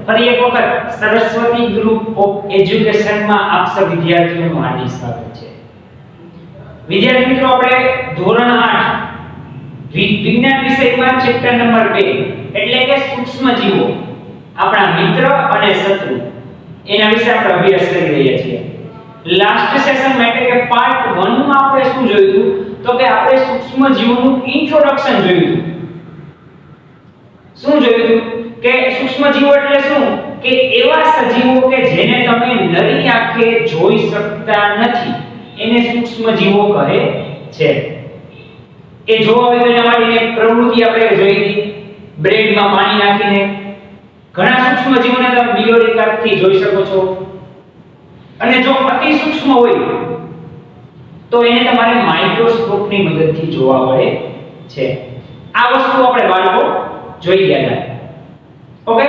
ફરી એક વખત સરસ્વતી ગ્રુપ ઓફ એજ્યુકેશનમાં આપ સૌ વિદ્યાર્થીઓનું હાર્દિક સ્વાગત છે। વિદ્યાર્થી મિત્રો, આપણે ધોરણ 8 વિજ્ઞાન વિષયમાં ચેપ્ટર નંબર 2 એટલે કે સૂક્ષ્મ જીવો, આપણા મિત્ર અને શત્રુ, એના વિશે આપણે અભ્યાસ કરી રહ્યા છીએ। લાસ્ટ સેશન એટલે કે પાર્ટ 1 માં આપણે શું જોયું હતું? તો કે આપણે સૂક્ષ્મ જીવોનું ઇન્ટ્રોડક્શન જોયું હતું। શું જોયું હતું? કે સૂક્ષ્મ જીવો એટલે શું? કે એવા સજીવો કે જેને તમે નરી આંખે જોઈ શકતા નથી, એને સૂક્ષ્મ જીવો કહે છે। એ જોવા હોય તો એના માટેની એક પ્રવૃત્તિ આપણે જોઈ હતી, બ્રેડમાં પાણી નાખીને। ઘણા સૂક્ષ્મ જીવોને તમે બિલોરી કાટથી જોઈ શકો છો, અને જો અતિ સૂક્ષ્મ હોય તો એને તમારે માઇક્રોસ્કોપની મદદથી જોવા મળે છે। આ વસ્તુ આપણે બાળકો જોઈ ગયા હતા। ઓકે,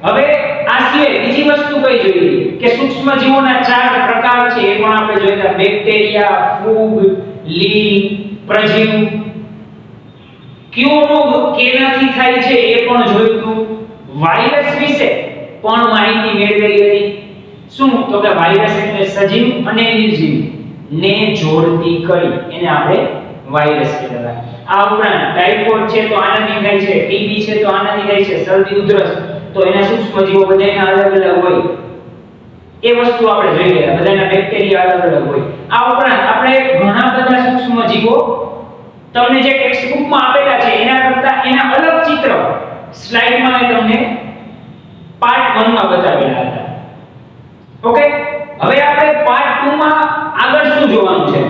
હવે આ સિવાય બીજી વસ્તુ કઈ જોઈ કે સૂક્ષ્મ જીવોના 4 પ્રકાર છે, એ પણ આપણે જોયા: બેક્ટેરિયા, ફૂગ, લીલ, પ્રજીવ। કયો રોગ કેનાથી થાય છે એ પણ જોયું હતું। વાયરસ વિશે પણ માહિતી મેળવેલી હતી। શું? તો કે વાયરસ એટલે સજીવ અને નિર્જીવ ને જોડતી કડી, એને આપણે વાયરસ કહેવાય। આ ઉપરાંત ટાઇફોઇડ છે તો આનાથી થાય છે, ટીબી છે તો આનાથી થાય છે, શરદી ઉધરસ તો એના સૂક્ષ્મ જીવો બધાના અલગ અલગ હોય, એ વસ્તુ આપણે જોઈ ગયા। બધાના બેક્ટેરિયા અલગ અલગ હોય। આ ઉપરાંત આપણે ઘણા બધા સૂક્ષ્મ જીવો તમને જે ટેક્સ્ટ બુકમાં આપેલા છે એના કરતા એના અલગ ચિત્ર સ્લાઇડમાં મેં તમને પાર્ટ 1 માં બતાવેલા હતા। ઓકે, હવે આપણે પાર્ટ 2 માં આગળ શું જોવાનું છે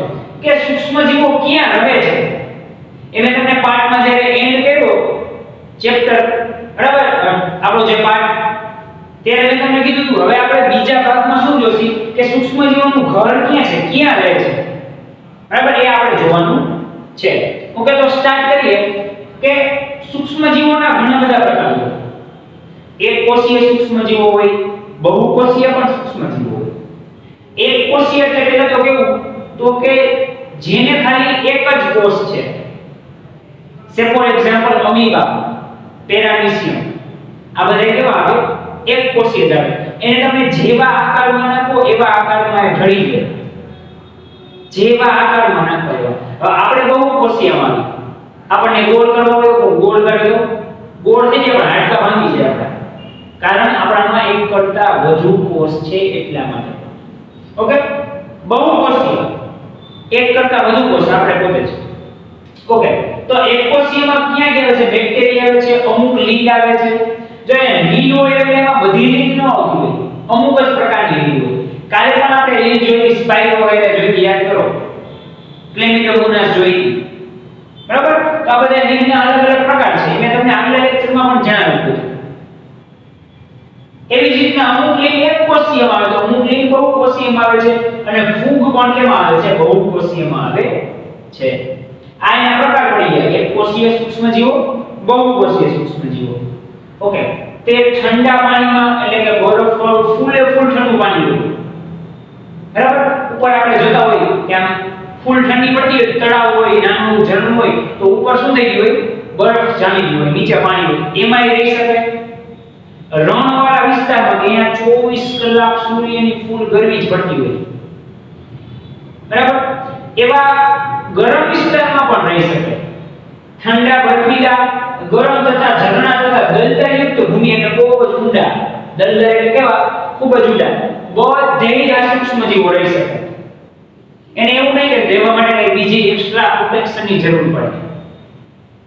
કે સૂક્ષ્મ જીવો ક્યાં રહે છે। એ મેં તમને પાર્ટમાં જ્યારે એન્ડ કર્યો ચેપ્ટર, બરાબર, આપણો જે પાર્ટ, ત્યારે મેં તમને કીધું હતું હવે આપણે બીજા ભાગમાં શું જોશી કે સૂક્ષ્મ જીવોનું ઘર ક્યાં છે, ક્યાં રહે છે, બરાબર, એ આપણે જોવાનું છે। ઓકે, તો સ્ટાર્ટ કરીએ કે સૂક્ષ્મ જીવોના ઘણા બધા પ્રકાર હોય। એક કોષીય સૂક્ષ્મ જીવો હોય, બહુકોષીય પણ સૂક્ષ્મ જીવો હોય। એક કોષીય એટલે પહેલા તો કેવું, તો કે જેને ખાલી એક જ કોષ છે, સે ફોર એક્ઝામ્પલ અમીબા, પેરામીશિયમ, આ બધા કેવા આવે? એક કોષીય જ આવે। એને તમે જેવા આકારમાં નાખો એવા આકારમાં એ ઢળી જાય, જેવા આકારમાં નાખો એવા। હવે આપણે બહુકોષીયમાં આવી, આપણને ગોળ કરવો હોય તો ગોળ કરી દો, ગોળ થઈ જાય પણ હાડકા ભાંગી જાય આપણા, કારણ આપણામાં એક કરતા વધુ કોષ છે એટલા માટે। ઓકે, બહુકોષીય એક કરતા વધુ કોષ આપણે પોતે છે। ઓકે, તો એક કોષીયમાં ક્યાં આવે છે? બેક્ટેરિયા આવે છે, અમુક લીલ આવે છે। જો એ લીલ હોય એટલે એમાં બધી લીલ ન આવતી હોય, અમુક જ પ્રકારની લીલ હોય। કાલે પણ આપણે લીલ જોઈ, સ્પાઇરો વગેરે જોઈ, યાદ કરો, ક્લેમિડોમોનાસ જોઈ, બરાબર? તો આ બધા લીલના અલગ અલગ પ્રકાર છે, મેં તમને આગલા લેક્ચરમાં પણ જણાવ્યું હતું। એવી જ રીતના અમુક લીલ એક કોષીયમાં આવે છે, અમુક લીલ બહુકોષીયમાં આવે છે, અને ફૂગ પણ કેમાં આવે છે? બહુકોષીયમાં આવે છે। આ એના પ્રકાર પડી ગયા: એક કોષીય સૂક્ષ્મ જીવો, બહુકોષીય સૂક્ષ્મ જીવો। ઓકે, તે ઠંડા પાણીમાં એટલે કે બરફ ફૂલે ફૂલ ઠંડુ પાણી હોય, બરાબર, ઉપર આપણે જોતા હોય કે આમ ફૂલ ઠંડી પડતી હોય, તળાવ હોય, નાનું ઝરણું હોય, તો ઉપર શું થઈ ગયું હોય? બરફ જામી ગયું હોય, નીચે પાણી હોય, એમાં રહી શકે। રણવાળા વિસ્તારમાં ત્યાં 24 કલાક સૂર્યની ફૂલ ગરમી જ પડતી હોય, બરાબર, એવા ગરમ વિસ્તારમાં પણ રહી શકે। ઠંડા બર્ફીલા ગરમ તથા ઝરણા તથા દલદલયુક્ત ભૂમિ, એટલે બહુ જ ઊંડા, દલદલ એટલે કેવા? ખૂબ જ ઊંડા, બધે આ સૂક્ષ્મ જીવો રહી શકે। એને એવું નહીં કે રહેવા માટે કઈ બીજી એક્સ્ટ્રા પ્રોટેક્શનની જરૂર પડે।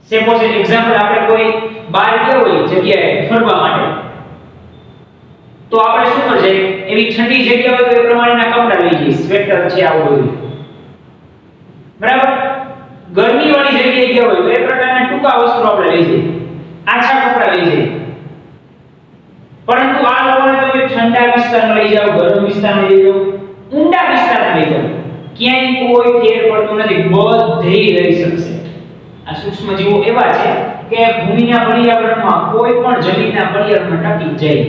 સપોઝ એક્ઝામ્પલ, આપણે કોઈ બહાર ગયો હોય જગ્યાએ ફરવા માટે, તો આપણે શું કરજે, એવી ઠંડી જગ્યા હોય તો એ પ્રમાણેના કપડા લઈ જઈએ, સ્વેટર છે, આવું બધું, બરાબર। ગરમી વાળી જગ્યાએ ગયા હોય તો એ પ્રકારના ટૂંકા વસ્ત્રો આપણે લઈ જઈએ, આછા કપડા લઈ જઈએ। પરંતુ આ લોકોને તમે ઠંડા વિસ્તારમાં લઈ જાઓ, ગરમ વિસ્તારમાં લઈ જાઓ, ઊંડા વિસ્તારમાં લઈ જાઓ, ક્યાંય કોઈ ફેર પડતો નથી, બધે રહી શકશે। આ સૂક્ષ્મ જીવો એવા છે કે ભૂમિના પર્યાવરણમાં કોઈ પણ જમીનના પર્યાવરણમાં ટકી જાય।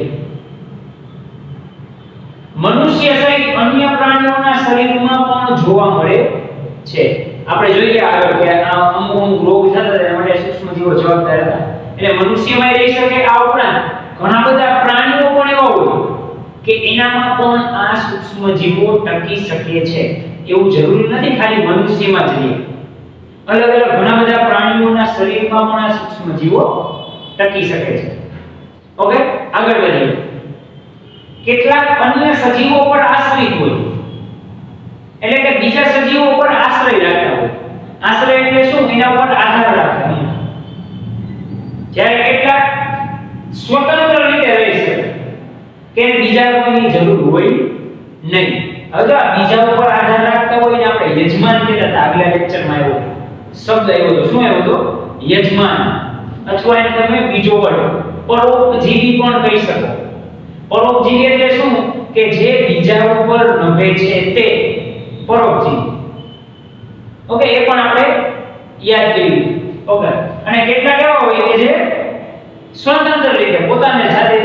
મનુષ્ય સહિત અન્ય પ્રાણીઓના શરીરમાં પણ જોવા મળે છે। આપણે જોઈએ આગળ કે અમુક રોગ થતા એના માટે સૂક્ષ્મ જીવો જવાબદાર હતા, એટલે મનુષ્યમાં રહી શકે। આ ઉપરાંત ઘણા બધા પ્રાણીઓ પણ એવા હોય કે એનામાં પણ આ સૂક્ષ્મજીવો ટકી શકે છે. એવું જરૂરી નથી ખાલી મનુષ્યમાં જ રહે. અલગ અલગ ઘણા બધા પ્રાણીઓના શરીરમાં પણ આ સૂક્ષ્મજીવો ટકી શકે છે. ઓકે, આગળ વધીએ. કેટલાક અન્ય સજીવો પર આશ્રિત હોય, એટલે કે બીજા સજીવો પર આશ્રય રાખતા હોય. આશ્રય એટલે શું? એના પર આધાર રાખતા હોય. જ્યારે કેટલાક સ્વતંત્ર રીતે રહી શકે કે બીજા કોઈની જરૂર હોય નહીં. હવે જો આ બીજા ઉપર આધાર રાખતા હોય ને આપણે યજમાન કહેતા હતા આગલા લેક્ચરમાં આવ્યો શબ્દ આવ્યો હતો. શું આવ્યો હતો? યજમાન, અથવા એને તમે બીજો વર્ડ પરોપજીવી પણ કહી શકો. પરોપજીવી એટલે શું? કે જે બીજા ઉપર નભે છે તે પરોપજીવી. ઓકે, એ પણ આપણે યાદ કર્યું. ઓકે, અને કેટલાક એવા હોય કે જે સ્વતંત્ર રીતે પોતાને જાતે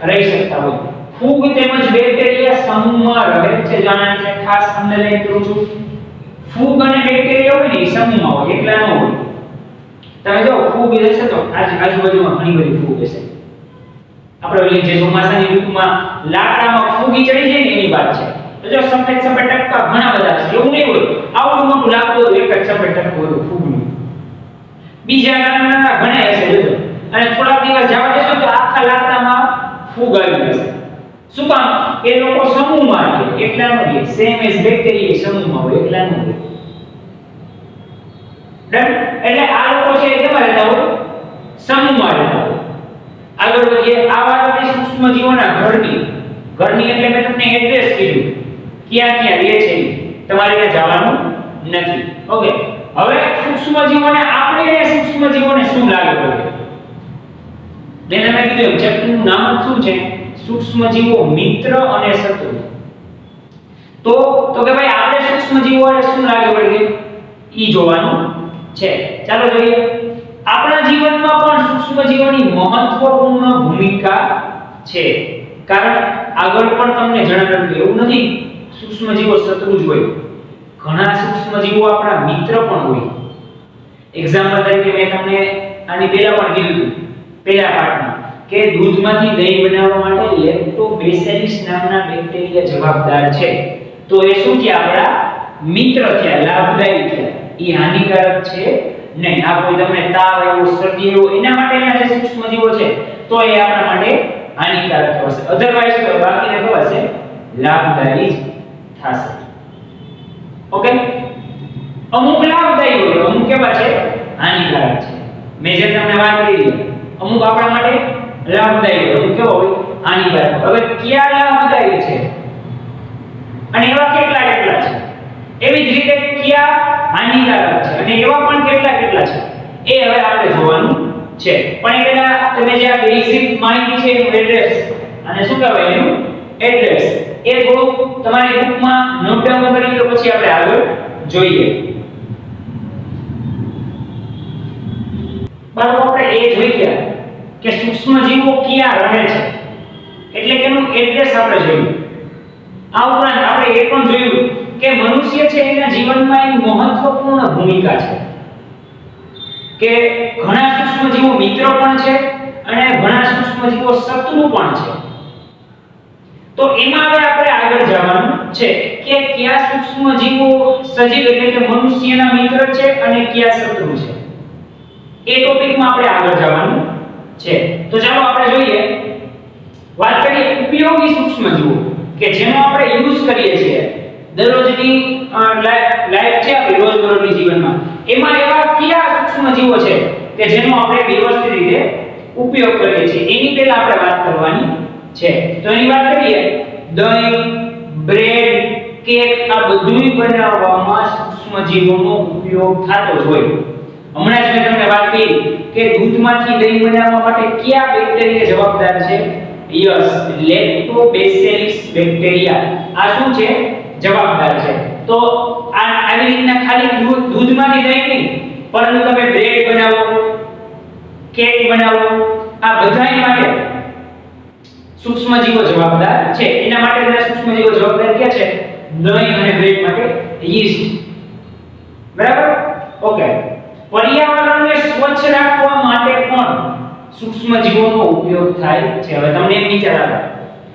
રહી શકતા હોય. ફૂગ તેમજ બેક્ટેરિયા સમૂહમાં રહે છે. જાણવાની છે, ખાસ અંડરલાઈન કરું છું. ફૂગ અને બેક્ટેરિયા હોય ને સમૂહમાં હોય, એકલા ન હોય. તમે જો ફૂગ હશે તો આજુબાજુમાં ઘણી બધી ફૂગ હશે. આપણે ઓલી જે ચોમાસાની ઋતુમાં લાકડામાં ફૂગી ચડી જાય ને એની વાત છે. તો જો સફેદ સફેદ ટપકા ઘણા બધા છે. એવું નહીં હોય આવડું મોટું લાકડું એક જ સફેદ ટપકું હોય ફૂગનું. બીજા નાના ઘણા હશે જોજો. અને થોડાક દિવસ જવા દેશો તો આખા લાકડામાં ફૂગ આવી જશે. શું કામ? એ લોકો સમૂહમાં રહે, એકલા ન રહે. સેમ એઝ બેક્ટેરિયા સમૂહમાં હોય, એકલા ન હોય. ડન? એટલે આ લોકો છે એ કેવા રહેતા હોય? સમૂહમાં રહેતા હોય. આગળ વધીએ. આવા સૂક્ષ્મજીવોના ઘરની એટલે મેં તમને એડ્રેસ કીધું ક્યાં ક્યાં રહે છે, તમારે ત્યાં જવાનું નથી. ઓકે, હવે સૂક્ષ્મજીવોને આપણે સૂક્ષ્મજીવોને શું લાગે પડે? જેને મેં કીધું ચેપ્ટરનું નામ શું છે? સૂક્ષ્મજીવો મિત્ર અને શત્રુ. તો કે ભાઈ આપણે સૂક્ષ્મજીવોને શું લાગે પડે ઈ જોવાનું છે. ચાલો જોઈએ. આપણા જીવનમાં પણ સૂક્ષ્મજીવોની મહત્વપૂર્ણ ભૂમિકા છે. કારણ આગળ પણ તમને જણાવ્યું કે એવું નથી સૂક્ષ્મજીવો શત્રુ જ હોય. ઘણા સૂક્ષ્મજીવો આપણા મિત્ર પણ હોય. એક્ઝામ્પલ તરીકે મેં તમને આની પહેલા પણ કીધું હતું પહેલા પાઠમાં કે દૂધમાંથી દહીં બનાવવા માટે લેક્ટોબેસિલસ નામના બેક્ટેરિયા જવાબદાર છે. તો એ શું છે? આપણા મિત્ર થયા, લાભદાયી થયા. એ હાનિકારક છે નહીં. આ કોઈ તમને તાવ આવ્યો, શરદી આવ્યો એના માટેના જે સૂક્ષ્મજીવો છે તો એ આપણા માટે હાનિકારક થશે. અધરવાઇઝ તો બાકીને કેવા છે? લાભદાયી જ થશે. ઓકે, અમુક લાભદાયી હોય, અમુક કેવા છે? હાનિકારક છે. મેં જે તમને વાત કરી અમુક આપણા માટે લાભદાયી હોય, અમુક કેવા હોય? હાનિકારક. હવે કયા લાભદાયી છે અને એવા કેટલા છે? એવી જ રીતે કયા હાનિકારક છે અને એવા પણ કેટલા છે એ હવે આપણે જોવાનું છે. પણ એ પહેલા તમે જે આ બેઝિક માહિતી છે એનું એડ્રેસ અને શું કહેવાય એનું એડ્રેસ એ થોડું તમારી બુકમાં નોટ ડાઉન કરી લો, પછી આપણે આગળ જોઈએ. બાળકો આપણે એ જોઈ ગયા કે સૂક્ષ્મજીવો ક્યાં રહે છે, એટલે કે એનું એડ્રેસ આપણે જોયું. આ ઉપરાંત આપણે એ પણ જોયું કે મનુષ્ય છે એના જીવનમાં એની મહત્વપૂર્ણ ભૂમિકા છે. કે ઘણા સૂક્ષ્મજીવો મિત્ર પણ છે અને ઘણા સૂક્ષ્મજીવો શત્રુ પણ છે. તો એમાં હવે આપણે આગળ જવાનું છે કે કયા સૂક્ષ્મજીવો સજીવ એટલે કે મનુષ્યના મિત્ર છે અને કયા શત્રુ છે. એ ટોપિકમાં આપણે આગળ જવાનું છે. તો ચાલો આપણે જોઈએ. વાત કરીએ ઉપયોગી સૂક્ષ્મજીવો કે જેનો આપણે યુઝ કરીએ છીએ દરરોજની લાઈફ છે આપણી રોજબરોજની જીવનમાં. એમાં એવા કયા સૂક્ષ્મજીવો છે કે જેનો આપણે વ્યવસ્થિત રીતે ઉપયોગ કરીએ છીએ એની પહેલા આપણે વાત કરવાની છે. તો એની વાત કરીએ. દહીં, બ્રેડ, કેક આ બધું બનાવવામાં સૂક્ષ્મજીવોનો ઉપયોગ થતો જ હોય. હમણાં જ મેં તમને વાત કરી કે દૂધમાંથી દહીં બનાવવા માટે કયા બેક્ટેરિયા જવાબદાર છે? Yes, lactobacillus bacteria. આ શું છે? જવાબદાર છે. તો આવી રીતના ખાલી દૂધમાંથી દહીં નહીં પરંતુ તમે બ્રેડ બનાવો, કેક બનાવો, આ બધાય માટે સૂક્ષ્મજીવો જવાબદાર છે. એના માટે સૂક્ષ્મજીવો જવાબદાર ક્યાં છે? દહીં અને બ્રેડ માટે યીસ્ટ. બરાબર? ઓકે. પર્યાવરણને સ્વચ્છ રાખવા માટે પણ સૂક્ષ્મજીવોનો ઉપયોગ થાય છે. હવે તમને એમ વિચાર આવે,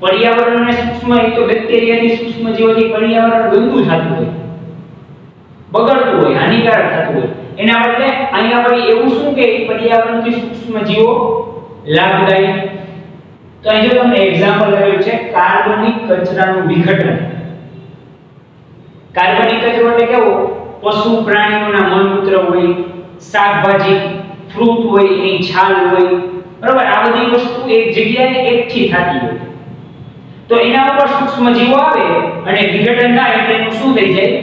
પર્યાવરણને સૂક્ષ્મ, એક તો બેક્ટેરિયાથી સૂક્ષ્મજીવોથી પર્યાવરણ ગંદુ થતું હોય, બગડતું હોય, હાનિકારક થતું હોય, એના બદલે અહીંયા વળી એવું શું કે પર્યાવરણથી સૂક્ષ્મજીવો લાભદાયી. તો અહીં જો તમને એક્ઝામ્પલ આપ્યું છે કાર્બનિક કચરાનું વિઘટન. કાર્બનિક કચરો એટલે કેવો? પશુ પ્રાણીઓના મલમૂત્ર હોય, શાકભાજી, ફ્રૂટ હોય, એની છાલ હોય, બરાબર? આ બધી વસ્તુ એક જગ્યાએ એકઠી થતી હોય, તો એના ઉપર સૂક્ષ્મજીવો આવે અને વિઘટન થાય એટલે એનું શું થઈ જાય?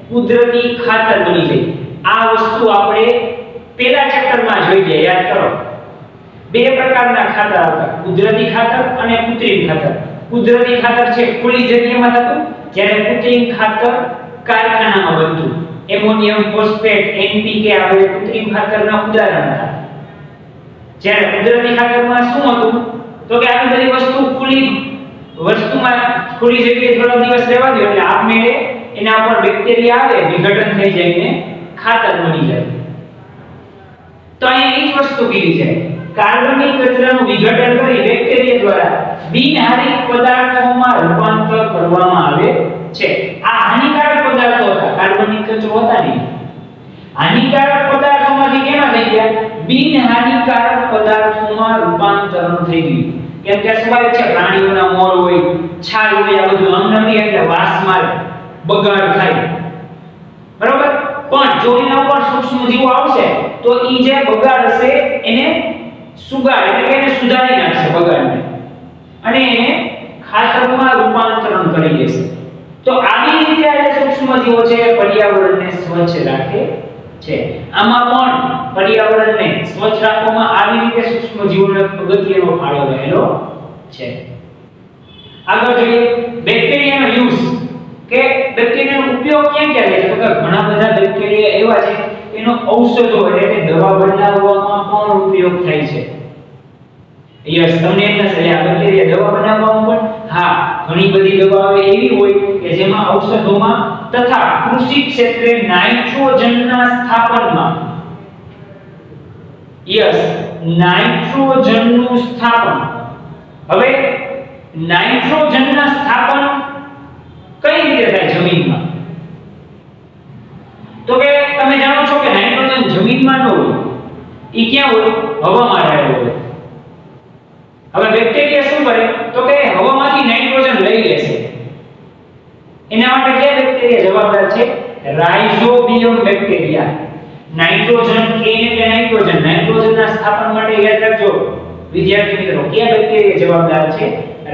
કુદરતી ખાતર બની જાય. આ વસ્તુ આપણે પહેલા ચેપ્ટરમાં જોઈ ગયા, યાદ કરો. બે પ્રકારના ખાતર આવતા, કુદરતી ખાતર અને કૃત્રિમ ખાતર. કુદરતી ખાતર છે ખુલ્લી જગ્યામાં થતું, જ્યારે કૃત્રિમ ખાતર કારખાનામાં બનતું. એમોનિયમ ફોસ્ફેટ, એનપીકે આ બધા કૃત્રિમ ખાતરના ઉદાહરણ હતા. જ્યારે કુદરતી ખાતરમાં શું હતું? તો કે આવી બધી વસ્તુ ખુલ્લી વસ્તુમાં ખુલ્લી જગ્યાએ થોડા દિવસ રહેવા દો એટલે આપમેળે એના ઉપર બેક્ટેરિયા આવે, વિઘટન થઈ જાય ને ખાતર બની જાય. તો અહીંયા એ જ વસ્તુ કીધી છે, કાર્બનિક કચરાનું વિઘટન કરી બેક્ટેરિયા દ્વારા બિનહાનિક પદાર્થોમાં રૂપાંતર કરવામાં આવે છે. આ હાનિકારક પદાર્થો હતા, કાર્બનિક કચરો હતા નહીં. હાનિકારક પદાર્થોમાંથી કેવા થઈ ગયા? બિનહાનિકારક પદાર્થોમાં રૂપાંતરણ થઈ ગયું. કેમ કે સ્વાભાવિક છે, પ્રાણીઓના મોર હોય, છાલ હોય, આ બધું અન્નની એટલે વાસ મારે, બગાડ થાય, બરોબર? પણ જો એના ઉપર સૂક્ષ્મજીવો આવશે તો ઈ જે બગાડ હશે એને સુગાડ એટલે કે એને સુધારી નાખશે બગાડને, અને એને ખાતરમાં રૂપાંતરણ કરી દેશે. તો આવી રીતે આ સૂક્ષ્મજીવો છે પર્યાવરણને સ્વચ્છ રાખે છે. આમાં પણ પર્યાવરણને સ્વચ્છ રાખવામાં આવી રીતે સૂક્ષ્મજીવોનો અગત્યનો ફાળો રહેલો છે. આગળ જોઈએ બેક્ટેરિયાનો યુઝ, કે બેક્ટેરિયાનો ઉપયોગ ક્યાં ક્યાં થાય છે? તો કે ઘણા બધા બેક્ટેરિયા એવા છે એનો ઔષધો એટલે કે દવા બનાવવામાં પણ ઉપયોગ થાય છે. યસ, તમને એમ થશે આ બેક્ટેરિયા દવા બનાવવામાં પણ? હા, ઘણી બધી દવાઓ એવી હોય કે જેમાં ઔષધોમાં તથા કૃષિ ક્ષેત્રે નાઇટ્રોજનના સ્થાપનમાં, યસ, નાઇટ્રોજનનું સ્થાપન. હવે નાઇટ્રોજનના સ્થાપન કઈ રીતે થાય જમીનમાં? તો કે તમે જાણો છો કે નાઇટ્રોજન જમીનમાં ન હોય, ઈ ક્યાં હોય? હવામાં રહેલો હોય. હવે બેક્ટેરિયા શું કરે? તો કે હવામાંથી નાઇટ્રોજન લઈ લેશે. એના માટે કયા બેક્ટેરિયા જવાબદાર છે? Rhizobium bacteria. નાઇટ્રોજન એટલે નાઇટ્રોજન, નાઇટ્રોજનના સ્થાપન માટે યાદ રાખજો વિદ્યાર્થી મિત્રો, કયા બેક્ટેરિયા જવાબદાર છે?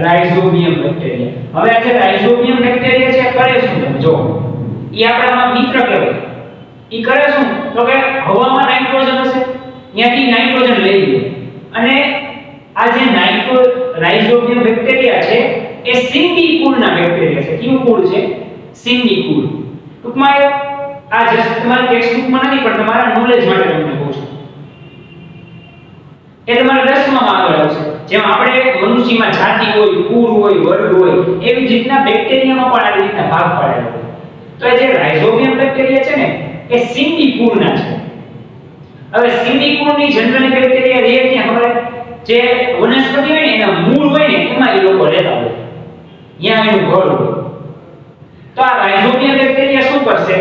Rhizobium bacteria. હવે આ જે રાઇઝોબિયમ બેક્ટેરિયા છે કરે શું? તમે જો, ઈ આપણામાં મિત્ર કહેવાય. ઈ કરે શું? તો કે હવામાં નાઇટ્રોજન હશે, ત્યાંથી નાઇટ્રોજન લઈ લે, અને આ જે રાઇઝોબિયમ બેક્ટેરિયા છે એ સિંગી કુળના બેક્ટેરિયા છે. કયું કુળ છે? સિંગી કુળ. ટૂંકમાં આ જસ્ટ તમારા ટેક્સ્ટબુકમાં નથી પણ તમારા નોલેજ માટે તમને કહું છું. એ તમારા 10માં આગળ આવશે. જેમ આપણે મનુષ્યમાં જાતિ હોય, કુળ હોય, વર્ગ હોય, એવી જ રીતના બેક્ટેરિયામાં પણ આવી રીતના ભાગ પાડેલા હોય. તો એ જે રાઇઝોબિયમ બેક્ટેરિયા છે ને એ સિંગી કુળના છે. હવે સિંગી કુળની જનરલી બેક્ટેરિયા રહે ક્યાં ખબર? જે વનસ્પતિ હોય ને એના મૂળ હોય ને એમાં એ લોકો રહેતા હોય, ત્યાં એનું ઘર હોય. તો આ રાઇઝોબિયમ બેક્ટેરિયા શું કરશે?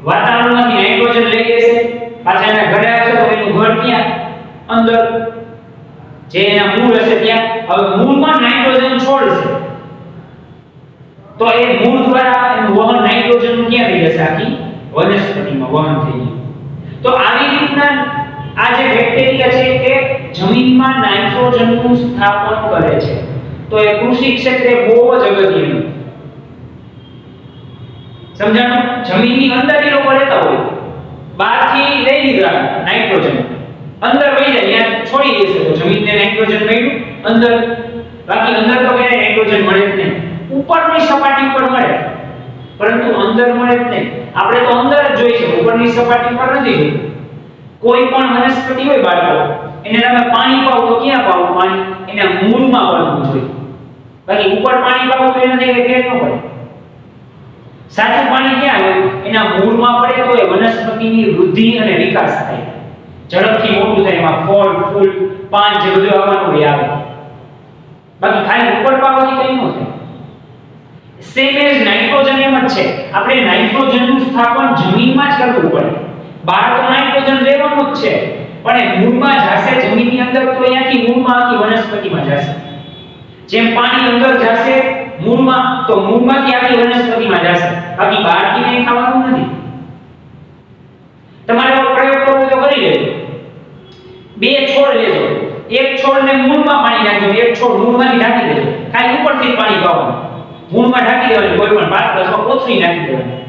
વાતાવરણમાંથી નાઇટ્રોજન લઈ લેશે, પાછા એના ઘરે આવશે તો એનું ઘર ક્યાં? અંદર, જે એના મૂળ હશે ત્યાં. હવે મૂળમાં નાઇટ્રોજન છોડશે તો એ મૂળ દ્વારા એનું વહન નાઇટ્રોજનનું ક્યાં થઈ જશે? આખી વનસ્પતિમાં વહન થઈ ગયું. તો આવી રીતના આ જે બેક્ટેરિયા છે એ જમીનમાં નાઇટ્રોજનનું સ્થાપન કરે છે. તો એ કૃષિ ક્ષેત્રે બહુ જ અગત્યનું. સમજાણું? જમીનની અંદર એ લોકો રહેતા હોય, બહારથી લઈ લીધા નાઇટ્રોજન, અંદર વહી જાય, ત્યાં છોડી દેશે તો જમીનને નાઇટ્રોજન મળ્યું અંદર, બાકી અંદર તો ક્યારે નાઇટ્રોજન મળે જ નહીં. ઉપરની સપાટી પર મળે પરંતુ અંદર મળે જ નહીં. આપણે તો અંદર જ જોઈએ છે, ઉપરની સપાટી પર નથી જોયું. કોઈ પણ વનસ્પતિ હોય બાળકો, એને તમે પાણી પાઓ તો ક્યાં પાઓ પાણી? એના મૂળમાં પાવું જોઈએ, બાકી ઉપર પાણી પાઓ તો એનાથી કઈ ફેર ન પડે. સાચું પાણી ક્યાં હોય? એના મૂળમાં પડે તો એ વનસ્પતિની વૃદ્ધિ અને વિકાસ થાય. ઝડપથી મોટું થાય, એમાં ફળ ફૂલ પાન જે બધું આવવાનું હોય આવે, બાકી ખાલી ઉપર પાવાથી કંઈ ન થાય. સેમ એઝ નાઇટ્રોજન એમ જ છે, આપણે નાઇટ્રોજનનું સ્થાપન જમીનમાં જ કરવું પડે. બહાર તો નાઇટ્રોજન રહેવાનું જ છે, પણ એ મૂળમાં જશે જમીનની અંદર, તો અહીંયાથી મૂળમાં આખી વનસ્પતિમાં જશે. જેમ પાણી અંદર જશે મૂળમાં, તો મૂળમાંથી આખી વનસ્પતિમાં જશે, બાકી બહારથી કંઈ ખાવાનું નથી. તમારે પ્રયોગ કરવો તો કરી લેજો. બે છોડ લેજો, એક છોડને મૂળમાં પાણી નાખજો, એક છોડ મૂળમાંથી ઢાંકી દેજો, ખાલી ઉપરથી પાણી પાવાનું. મૂળમાં ઢાંકી દેવાનું, કોઈ પણ પાત્ર અથવા કોથળી નાખી દેવાની,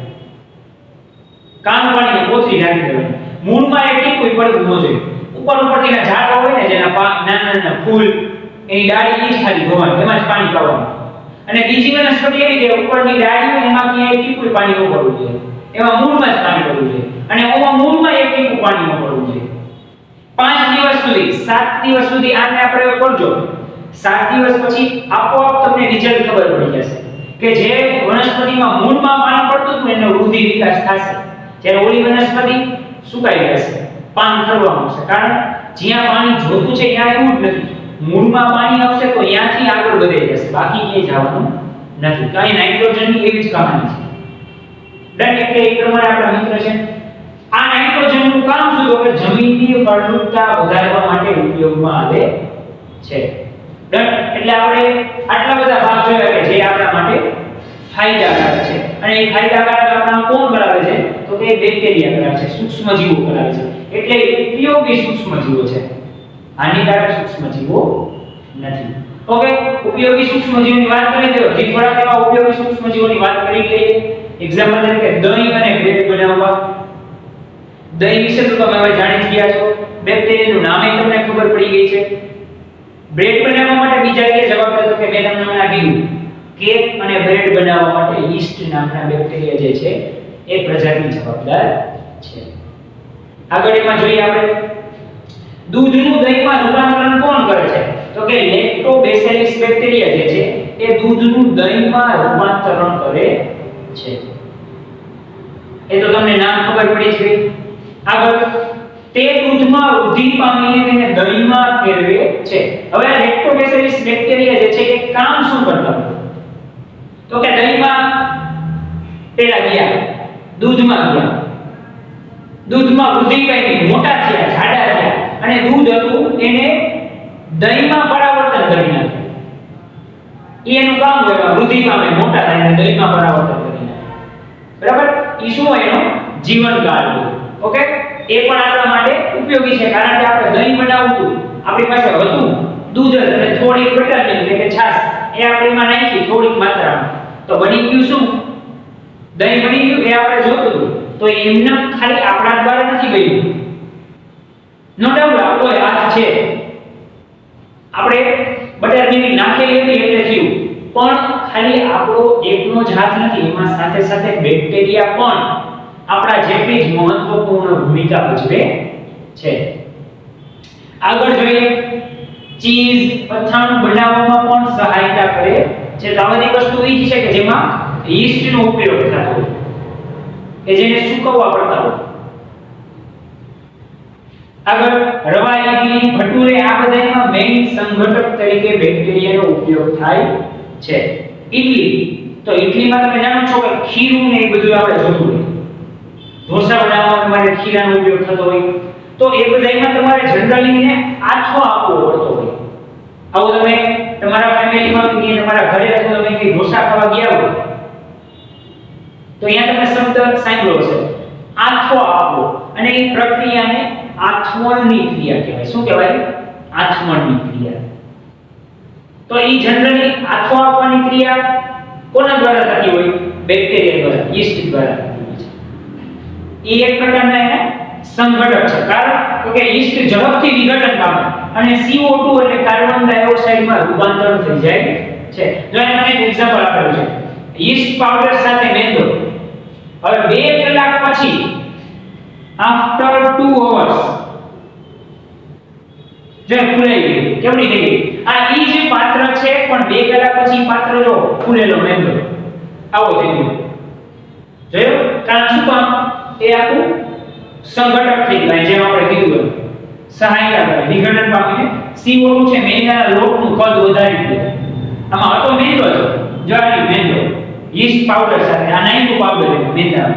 કામ પાણીને કોથળી નાખી દેવાની. મૂળમાં એક ટીપું પડવું ન જોઈએ. ઉપરથી ના ઝાડ હોય ને, જેના નાના નાના ફૂલ, એની ડાળી જ ખાલી ધોવાની, એમાં જ પાણી પાવાનું. અને બીજી વનસ્પતિ એવી કે ઉપરની ડાળી હોય એમાં ક્યાંય એક ટીપું પાણી ન પડવું જોઈએ, એમાં મૂળમાં જ પાણી પડવું જોઈએ. અને ઓમાં મૂળમાં એક ટીપું પાણી ન પડવું જોઈએ. 5 દિવસ સુધી, 7 દિવસ સુધી આને આપણે કરજો. 7 દિવસ પછી આપોઆપ તમને રિઝલ્ટ ખબર પડી જશે કે જે વનસ્પતિમાં મૂળમાં પાણી પડતું હતું એનો વૃદ્ધિ વિકાસ થશે. જ્યારે ઓલી વનસ્પતિ સુકાઈ જશે, પાન ખરવા માંડશે, કારણ જ્યાં પાણી જોતું છે ત્યાં એવું જ નથી. મૂળમાં પાણી આવશે તો ત્યાંથી આગળ વધી જશે, બાકી ક્યાંય જવાનું નથી. કાંઈ નાઇટ્રોજનની એવી જ કહાની છે. ડન. એટલે એ પ્રમાણે આપણા મિત્ર છે. આ નાઇટ્રોજનનું કામ શું? તો કે જમીનની ફળદ્રુપતા વધારવા માટે ઉપયોગમાં આવે છે. ડન. એટલે આપણે આટલા બધા ભાગ જોયા કે જે આપણા માટે ફાયદાકારક છે. અને એ ફાયદાકારક આપણા કોણ કરાવે છે? તો કે બેક્ટેરિયા કરાવે છે, સૂક્ષ્મજીવો કરાવે છે. એટલે ઉપયોગી સૂક્ષ્મજીવો છે, હાનિકારક સૂક્ષ્મજીવો નથી. ઓકે, ઉપયોગી સૂક્ષ્મજીવોની વાત કરી દો. જે થોડાક એવા ઉપયોગી સૂક્ષ્મજીવોની વાત કરી લઈએ. એક્ઝામ્પલ તરીકે દહીં અને બ્રેડ બનાવવા. દહીં વિશે તો તમે હવે જાણી જ ગયા છો, બેક્ટેરિયાનું નામે તમને ખબર પડી ગઈ છે. બ્રેડ બનાવવા માટે બીજા કે જવાબદાર તો કે મેં તમને હમણાં કીધું, કેક અને બ્રેડ બનાવવા માટે યીસ્ટ નામના બેક્ટેરિયા જે છે એ પ્રજાતિ જવાબદાર છે. આગળ એમાં જોઈએ આપણે દૂધનું દહીંમાં રૂપાંતરણ કોણ કરે છે? તો કે લેક્ટોબેસિલસ બેક્ટેરિયા જે છે એ દૂધનું દહીંમાં રૂપાંતરણ કરે છે. એ તો તમને નામ ખબર પડી છે. આગળ તે દૂધમાં વૃદ્ધિ પામીને તેને દહીંમાં ફેરવે છે. હવે આ લેક્ટોબેસિલસ બેક્ટેરિયા જે છે એ કામ શું કરતા હોય? તો કે દહીંમાં પેલા ગયા, દૂધમાં ગયા, દૂધમાં વૃદ્ધિ પામી, મોટા થયા, જાડા થયા, અને દૂધ હતું એને દહીંમાં પરિવર્તન કરી નાખ્યું. એનું કામ હોય વૃદ્ધિ પામે, મોટા થાય અને દહીંમાં પરિવર્તન કરી નાખે. બરાબર? ઈ શું હોય? એનો જીવનકાળ હોય. ઓકે, એ પણ આપણા માટે ઉપયોગી છે, કારણ કે આપણે દહીં બનાવતું આપણી પાસે હતું દૂધ અને થોડી બટર એટલે કે છાશ, એ આપણે એમાં નાખી થોડીક માત્રામાં, તો બની ગયું શું? દહીં બની ગયું. એ આપણે જોતું હતું, તો એમને ખાલી આપણા દ્વારા નથી બન્યું. નો ડાઉટ આપણો હાથ છે, આપણે બટર મિલ્ક નાખેલી હતી એટલે થયું, પણ ખાલી આપણો એકનો જ હાથ નથી, એમાં સાથે સાથે બેક્ટેરિયા પણ આપણા જેટલી જ મહત્વપૂર્ણ ભૂમિકા ભજવે છે. આગળ જોઈએ, ચીઝ અથાણું બનાવવામાં પણ સહાયતા કરે છે. તો આ બધી વસ્તુ એ જ છે કે જેમાં યીસ્ટનો ઉપયોગ થતો હોય, કે જેને સૂકવવા પડતા હોય. આગળ રવા, ઇડલી, ભટુરે, આ બધામાં મેઇન સંઘટક તરીકે બેક્ટેરિયાનો ઉપયોગ થાય છે. ઇડલી, તો ઇડલીમાં તમે જાણો છો કે ખીરું ને એ બધું આપણે જોતું હોય. ઢોસા બનાવવામાં તમારે ખીરાનો ઉપયોગ થતો હોય, તો એ બધામાં તમારે જનરલી ને આથો આપવો પડતો હોય. આવો તમે તમારા ફેમિલીમાં કે તમારા ઘરે અથવા તમે કે ઢોસા ખાવા ગયા હોય તો અહીંયા તમે શબ્દ સાંભળ્યો છે, આથો આપવો. અને એ પ્રક્રિયાને આથમણની ક્રિયા કહેવાય. શું કહેવાય? આથમણની ક્રિયા. તો એ જનરલી આથો આપવાની ક્રિયા કોના દ્વારા થતી હોય? બેક્ટેરિયા દ્વારા, યીસ્ટ દ્વારા થતી હોય છે. એ એક પ્રકારના એને સંઘટક છે, કારણ કે યીસ્ટ ઝડપથી વિઘટન પામે અને CO2 એટલે કાર્બન ડાયોક્સાઇડમાં રૂપાંતર થઈ જાય છે. જો એને એક એક્ઝામ્પલ આપેલું છે, યીસ્ટ પાવડર સાથે મેંદો. હવે 2 કલાક પછી આફ્ટર 2 hours જો ફૂલાઈ ગયું, કેવડી થઈ ગઈ. આ ઈ જ પાત્ર છે, પણ 2 કલાક પછી પાત્ર જો ફૂલેલો મેંદો આવો થઈ ગયો. જોયું? કારણ શું કામ? એ આખું સંઘટક થઈ ગયું, જેમ આપણે કીધું. સહાયતા કરે, વિઘટન પામીને CO2 છે મેંદાના લોટનું કદ વધારી દે. આમાં હતો મેંદો જ, જવાની મેંદો યીસ્ટ પાવડર સાથે આ નાઈટ્રો પાવડર મેંદા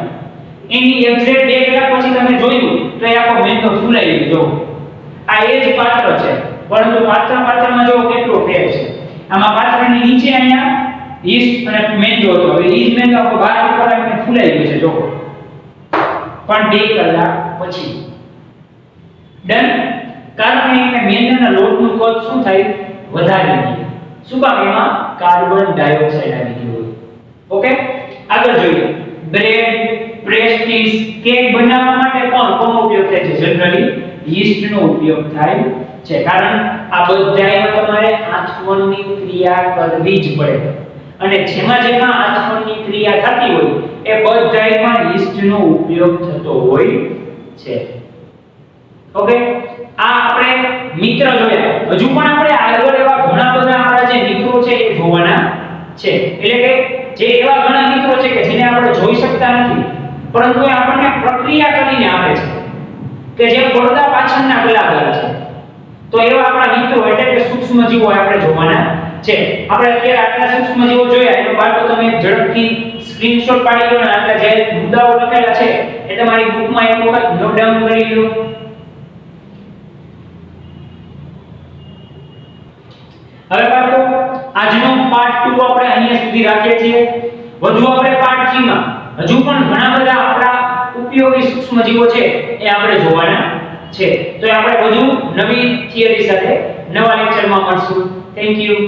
એની એક્ઝેક્ટ 2 કલાક પછી તમે જોયું તો એ આખો મેંદો ફૂલાઈ ગયો. આ એ જ પાત્ર છે, પરંતુ પાત્રમાં જો કેટલો ફેર છે. આમાં પાત્રની નીચે અહીંયા યીસ્ટ અને મેંદો હતો, હવે ઈ જ મેંદો આખો બહાર ઉપર આવીને ફૂલાઈ ગયો છે જો, પણ 2 કલાક પછી. ડન. કારણ કે મેંદાના લોટનું કદ શું થાય, વધારી દે. શું કામ? એમાં કાર્બન ડાયોક્સાઇડ આવી ગયો હોય. ઓકે, આગળ જોઈએ. બ્રેડ, પેસ્ટ્રીઝ, કેક બનાવવા માટે પણ કોનો ઉપયોગ થાય છે? જનરલી યીસ્ટનો ઉપયોગ થાય છે. કારણ આ બધામાં તમારે આચમનની ક્રિયા કરવી જ પડે, અને જેમાં આચમનની ક્રિયા થતી હોય એ બધામાં યીસ્ટનો ઉપયોગ થતો હોય છે. ઓકે, આ આપણે મિત્ર જોયા. હજુ પણ આપણે આગળ એવા ઘણા બધા આપણા જે મિત્રો છે એ જોવાના છે. એટલે કે જે એવા ઘણા મિત્રો છે કે જેને આપણે જોઈ શકતા નથી, પરંતુ એ આપણને પ્રક્રિયા કરીને આપે છે, કે જે પડદા પાછળના કલાકાર છે. તો એવા આપણા મિત્રો એટલે કે સૂક્ષ્મજીવો આપણે જોવાના છે. આપણે અત્યારે આટલા સૂક્ષ્મજીવો જોયા, એનો બાળકો તમે ઝડપથી સ્ક્રીનશોટ પાડી લો અને આટલા જે મુદ્દાઓ લખેલા છે એ તમારી બુકમાં એક વખત નોટ ડાઉન કરી લો. હવે બાળકો આજનો પાર્ટ 2 આપણે અહીંયા સુધી રાખીએ છીએ. વધુ આપણે પાર્ટ 3 માં હજુ પણ ઘણા બધા આપણા ઉપયોગી સૂક્ષ્મજીવો છે એ આપણે જોવાના છે. તો આપણે વધુ નવી થિયરી સાથે નવા લેક્ચરમાં મળશું. Thank you.